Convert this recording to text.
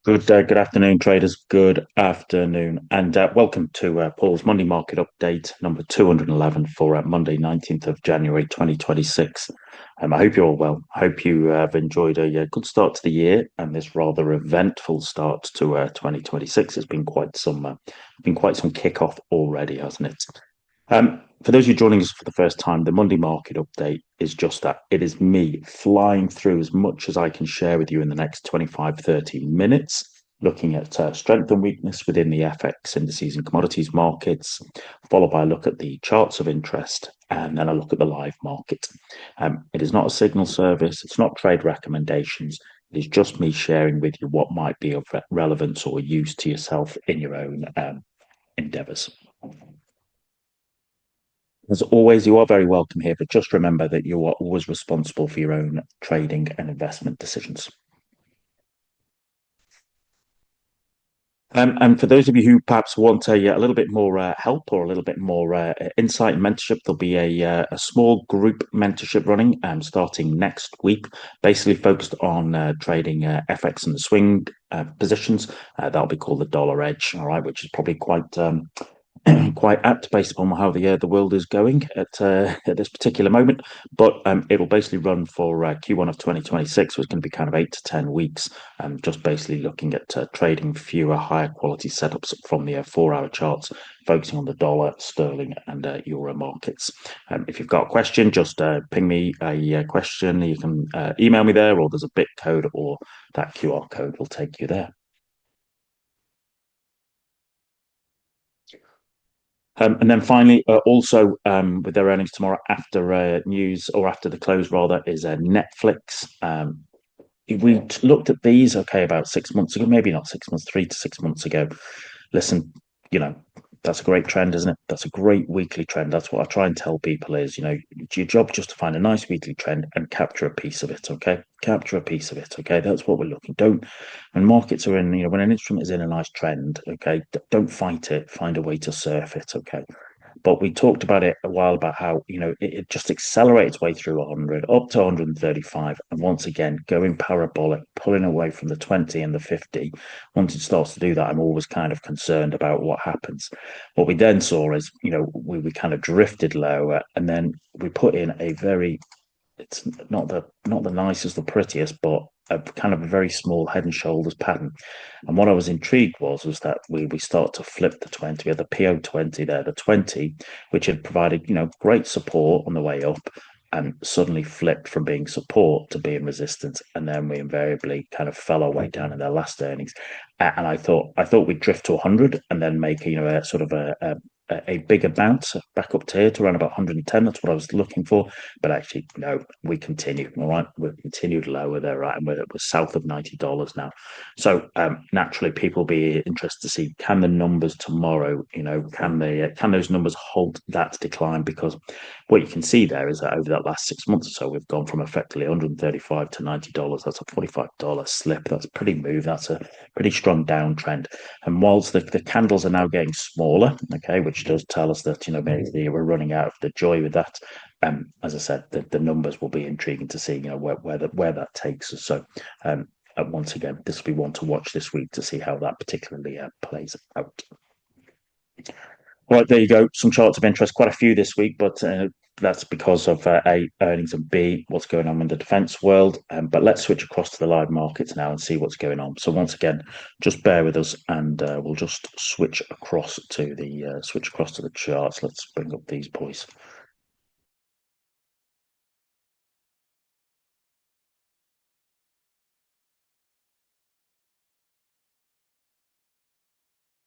Good afternoon, traders. Good afternoon, and welcome to Paul's Monday Market Update number 211 for Monday, 19th of January, 2026. I hope you're all well. I hope you have enjoyed a good start to the year and this rather eventful start to 2026. It's been quite some kickoff already, hasn't it? For those of you joining us for the first time, the Monday Market Update is just that. It is me flying through as much as I can share with you in the next 25, 30 minutes, looking at strength and weakness within the FX indices and commodities markets, followed by a look at the charts of interest, and then a look at the live market. It is not a signal service. It's not trade recommendations. It is just me sharing with you what might be of relevance or use to yourself in your own endeavors. As always, you are very welcome here, but just remember that you are always responsible for your own trading and investment decisions. And for those of you who perhaps want a little bit more help or a little bit more insight and mentorship, there'll be a small group mentorship running starting next week, basically focused on trading FX and the swing positions. That'll be called the Dollar Edge, all right, which is probably quite apt based upon how the world is going at this particular moment. But it will basically run for Q1 of 2026, so it's going to be kind of 8 to 10 weeks, just basically looking at trading fewer higher quality setups from the 4 hour charts, focusing on the dollar, sterling, and euro markets. If you've got a question, just ping me a question. You can email me there, or there's a bit code, or that QR code will take you there. And then finally, also with their earnings tomorrow after news or after the close rather, is Netflix. We looked at these, okay, about 6 months ago, maybe not 6 months, 3 to 6 months ago. Listen, you know, that's a great trend, isn't it? That's a great weekly trend. That's what I try and tell people is, it's your job just to find a nice weekly trend and capture a piece of it, okay? Capture a piece of it, okay? That's what we're looking. Don't, when markets are in, when an instrument is in a nice trend, okay, don't fight it. Find a way to surf it, okay? But we talked about it a while about how, it just accelerates its way through 100 up to 135. And once again, going parabolic, pulling away from the 20 and the 50. Once it starts to do that, I'm always kind of concerned about what happens. What we then saw is, we kind of drifted lower and then we put in a very, it's not the nicest, the prettiest, but a kind of a very small head and shoulders pattern. And what I was intrigued was that we start to flip the 20. We had the PO20 there, the 20, which had provided, great support on the way up, and suddenly flipped from being support to being resistance. And then we invariably kind of fell our way down in their last earnings. And I thought we'd drift to 100 and then make, a sort of a bigger bounce back up to here to around about 110. That's what I was looking for. But actually, no, we continue. All right. We've continued lower there, right? And we're south of $90 now. So naturally, people will be interested to see, can the numbers tomorrow, can those numbers hold that decline? Because what you can see there is that over that last 6 months or so, we've gone from effectively 135 to $90. That's a $45 slip. That's a pretty move. That's a pretty strong downtrend. And whilst the candles are now getting smaller, okay, which does tell us that, maybe we're running out of the joy with that. As I said, the numbers will be intriguing to see, where that takes us. So, once again, this will be one to watch this week to see how that particularly plays out. Right, there you go. Some charts of interest, quite a few this week, but that's because of A, earnings, and B, what's going on in the defense world. But let's switch across to the live markets now and see what's going on. So once again, just bear with us, and we'll just switch across to the charts. Let's bring up these boys.